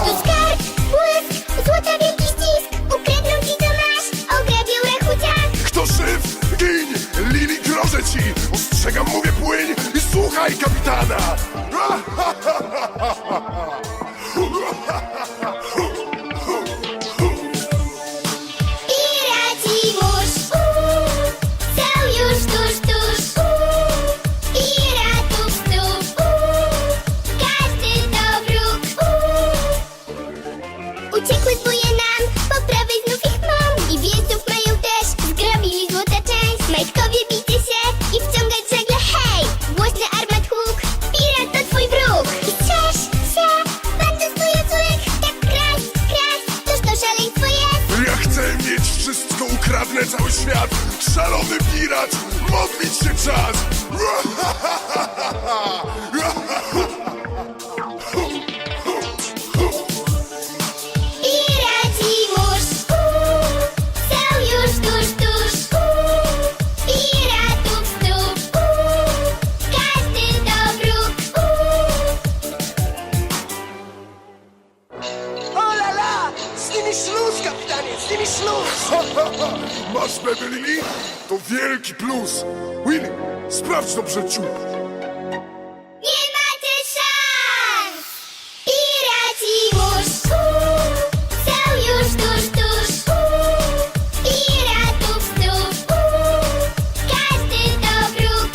Tu skarb, błysk, złota wielki ścisk, ukradną ci co masz, ograbią rachuciach. Kto żyw, gin, Lili grożę ci. Ostrzegam, mówię płyń i słuchaj kapitana. Piraci mórz są już tuż piratów znów każdy to wróg uciekły zbóje nam, po prawej znów ich mam i wjezdów mają też, zgrabili złota część. Majtkowie bijcie się i wciągać żagle, hej! Głośny armat huk, pirat to twój wróg. I strzeż się, bandy zbójecujek, tak kraść, toż to szaleństwo jest. Ja chcę mieć wszystko, ukradnę cały świat. Szalony pirat, modlić się czas. Piraci mórz są już tuż piratów znów każdy to wróg. O la la! Z nimi śluz, kapitanie, z nimi śluz! Masz bebę, Lili? To wielki plus. Willy, sprawdź dobrze ciup. Nie macie szans! Piraci mórz są już tuż piratów znów każdy to wróg.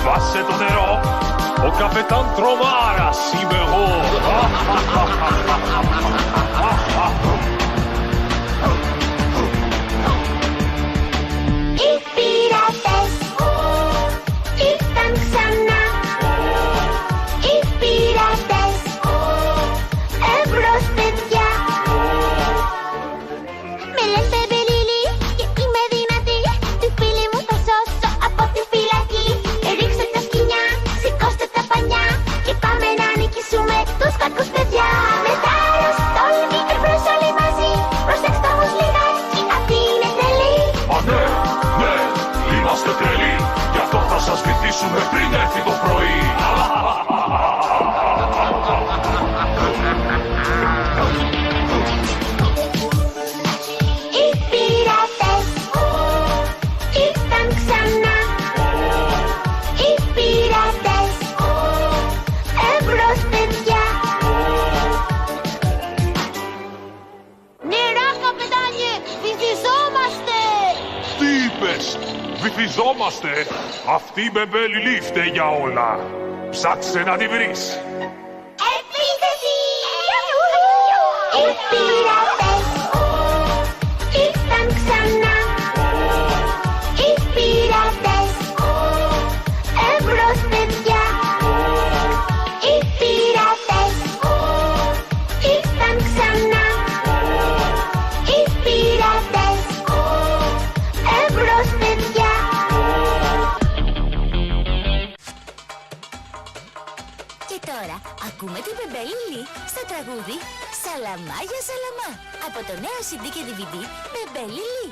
Passe donerò, o capitan trovara si mejor. Ich pirates, ich tam sana. Ich pirates, Ebrosted ya. Melen bebe Lili, i Medina ti. Ty pili mu tasoso, a potem pilaki. Erik se taskinia, si koste tapania. I pamenani kisume, tus kakus pedia. Metaros, tolmi, Ebrosoli masi. Prosex estamos legais, i atine teli. A ne, είμαστε τρελοί. Γι' αυτό θα σας βυθίσουμε πριν έρθει το πρωί. Ich pirates, ich tam sana. Ich Βυθιζόμαστε. Αυτή η μπεμπέλη λίφτε για όλα. Ψάξε να τη βρεις. Επίθεση! Οι πειρατές ήρθαν ξανά. Οι πειρατές εμπρός παιδιά. Οι πειρατές ήρθαν ξανά. Οι πειρατές εμπρός παιδιά. Και τώρα ακούμε την Μπεμπέλη Λι στο τραγούδι Σαλαμά για Σαλαμά από το νέο CD και DVD Μπεμπέλη Λι.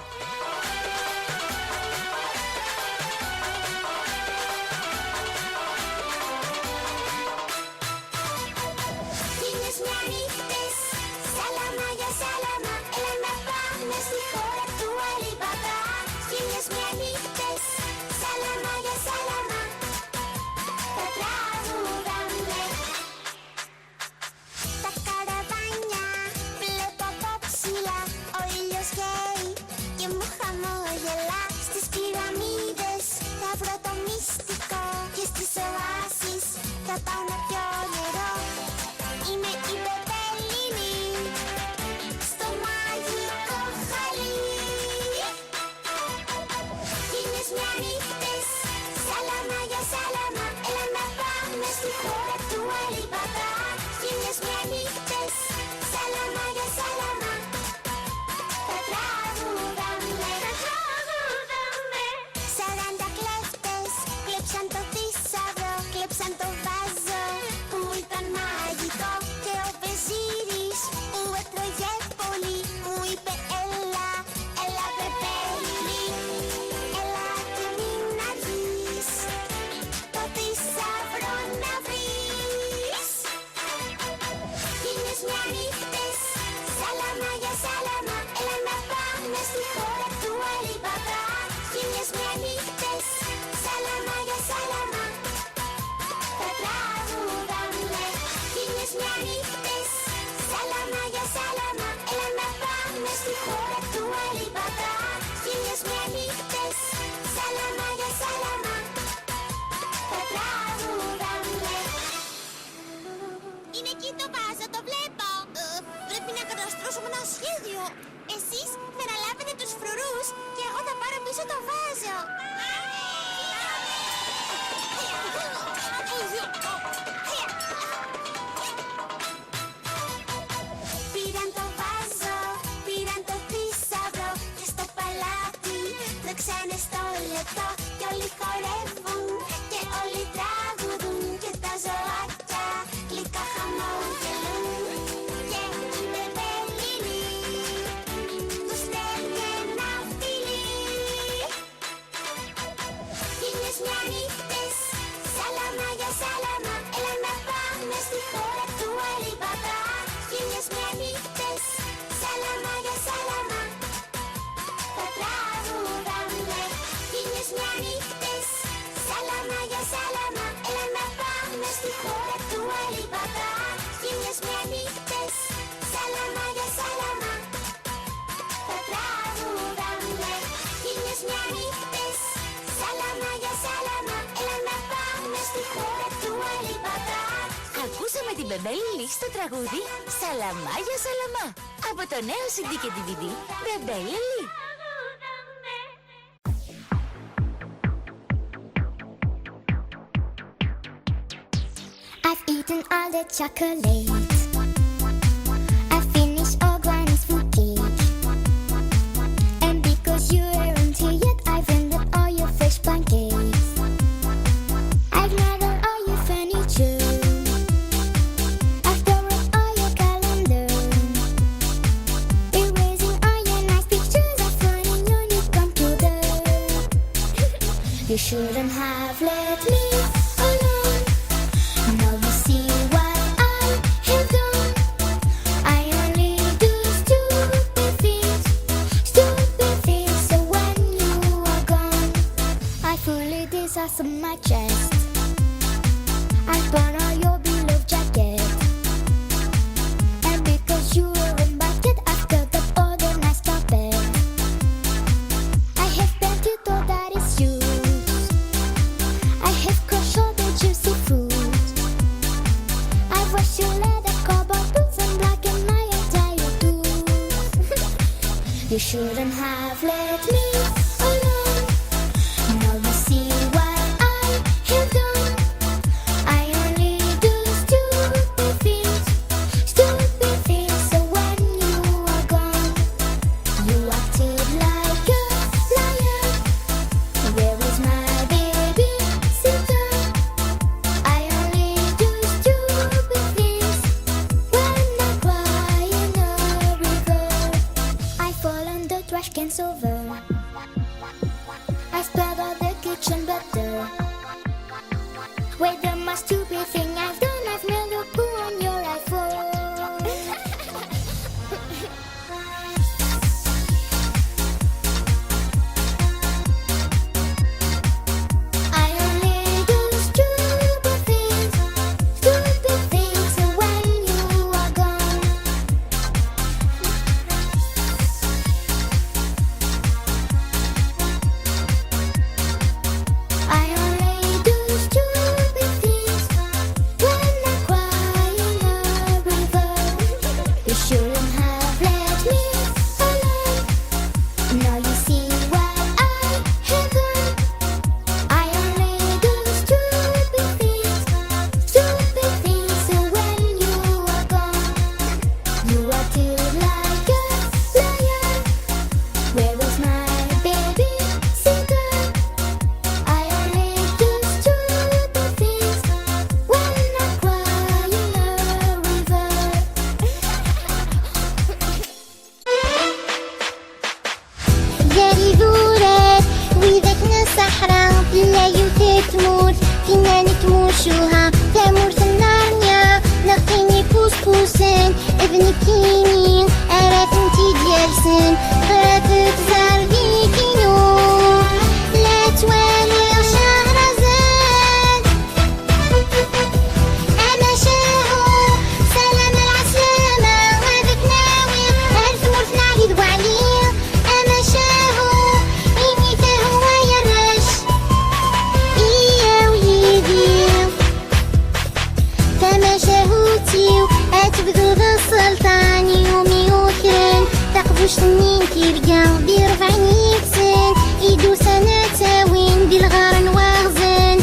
Γίνες μια νύχτες, σαλαμά για σαλαμά. Έλα να πάμε στη χώρα του Αλιμπαμπά. Γίνες μια νύχτες, σαλαμά για σαλαμά. Τα τραγουδάμε. Τα καραβάνια βλέπω από ψηλά. Ο ήλιος καίει και μου χαμόγελα. Στις πυραμίδες θα βρω το μυστικό. Και στις οάσεις θα πάω να πιω νερό. Είμαι η Μπεμπέλη Λι στο μαγικό χαλί. Γίνες μια νύχτες, σαλαμά για σαλαμά. Έλα να πάμε στη χώρα του Αλιμπαμπά. Γίνες μια νύχτες, σαλαμά για σαλαμά. Τα τραγουδάμε. 40 κλέφτες κλέψαν το θησαυρό, κλέψαν το βάζο που ήταν μαγικό. Και ο Βεζίρης που έτρωγε πολύ μου είπε έλα, έλα Μπεμπέλη Λι. Έλα και μην αργείς το θησαυρό να βρεις. Γίνες μια νύχτες, σαλαμά για σαλαμά. Έλα να πάμε στη χώρα του Αλιμπαμπά. Γίνες μια νύχτες, σαλαμά για σαλαμά. Τα τραγουδάμε. Γίνες μια νύχτες, σαλαμά για σαλαμά. Έλα να πάμε στη χώρα του Αλιμπαμπά. Γίνες μια νύχτες, σαλαμά για σαλαμά. Τα τραγουδάμε. Είναι εκεί το βάζο, το βλέπω. Πρέπει να καταστρώσουμε ένα σχέδιο. Εσείς μεραλάβετε τους φρουρούς και εγώ θα πάρω πίσω το βάζο. Πήραν το βάζο, πήραν το θησαυρό και στο παλάτι τρέξανε στο λεπτό. Κι όλοι χορεύουν και όλοι τραγουδούν και τα ζωάκια γλυκά χαμόγελουν. Και η Μπεμπέλη Λι τους στέλνει ένα φιλί. Γίνες μια νύχτες, σαλαμά για σαλαμά. Έλα να πάμε στη χώρα του Αλιμπαμπά. Γίνες μια νύχτες, σαλαμά για σαλαμά. Τα τραγουδάμε. Γίνες μια νύχτες, σαλαμά για σαλαμά. Έλα να πάμε στη χώρα του Αλιμπαμπά. Γίνες μια νύχτες, σαλαμά για σαλαμά. Τα τραγουδάμε. Γίνες μια νύχτες, σαλαμά για σαλαμά. Έλα να πάμε στη χώρα του Αλιμπαμπά. Ακούσαμε την Μπεμπέλη Λι στο τραγούδι Σαλαμά για Σαλαμά από το νέο CD και DVD Μπεμπέλη Λι. I've eaten all the chocolate. I've finished all Granny's food cake. And because you weren't here yet, I've ended all your fresh pancakes. I've gathered all your furniture. I've borrowed all your calendar. Erasing all your nice pictures I found in your new computer. You shouldn't have let me alone. Now you see what I have done. I only do stupid things. So when you are gone, I fully disassemble my chest. I burn all your beloved jacket. And because you weren't back yet, I've cut up all the nice carpet. I have bent you, thought that it's you. shouldn't have let me alone. Now you see what I have done. I only do stupid things. So when you are gone, you acted like a liar. Where is my baby sister? I only do stupid things when I cry in a river. I fall on the trash cans over. I spilled all the kitchen butter. Wait, the most stupid thing I've done, I've made a poo on your iPhone. I only do stupid things when you are gone. I only do stupid things when I cry in a river. You shouldn't have let me alone. Now you see what I have done. I only do stupid things when you are gone. You acted like a liar. Where is my baby sister? I only do stupid things when I cry in a river. جاري ذورات وذاكنا الصحراء بالله تموت فينا نتموشوها تمور النارنيا نقيني كوسكوسن ابن كيني أراك انتي ديالسن غرافك زاربي كينو لا توالي شهرزاد أنا شاهو سلام العسلامة هذاك ناوي ألف مرثنا عيد وعليه أنا شاهو إني تهوى يرش إيا ويديو فما شاهوتيو أتبذو ذا السلطان يومي وكرن تقبوش سنين تيرقا بيرفعني يكسن إيدو سنة تاوين دي الغارن واغزن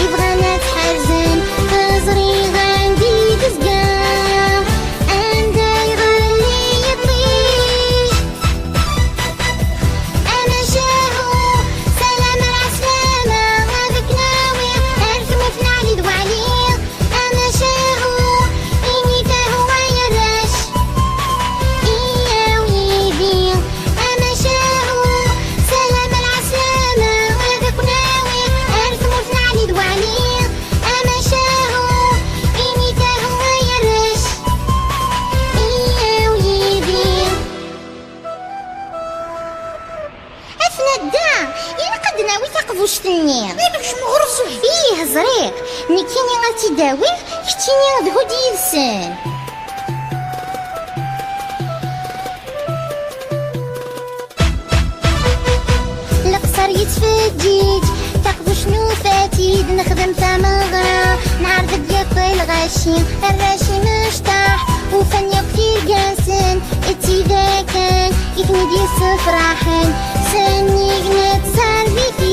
يبغانا تحرزن غزري غاندي دزقا أندا يغلي يطيش أنا شاهو سلام العسلامة هذاك ناوي ألف مثنى عيد وعليه أنا شاهو إني تهوى يرش إيا ويدي أنا شاهو سلام العسلامة هذاك ناوي ألف مثنى عيد وعليه أنا شاهو إني تهوى يرش إيا ويدي أثنى الدار إلا قد ناوي تقفوش تنين مالكش مغرزو إيه زريق نكيني غاتي داوي كتيني غدهو ديلسن القصر يتفجيج تقفو شنو فاتيد نخدم تمغرا نعرض ديال الغاشي الراشي مشطاح وفن يكثير قاسن اتي ذا كان يثني ديال سفراحن سني قنات سالفي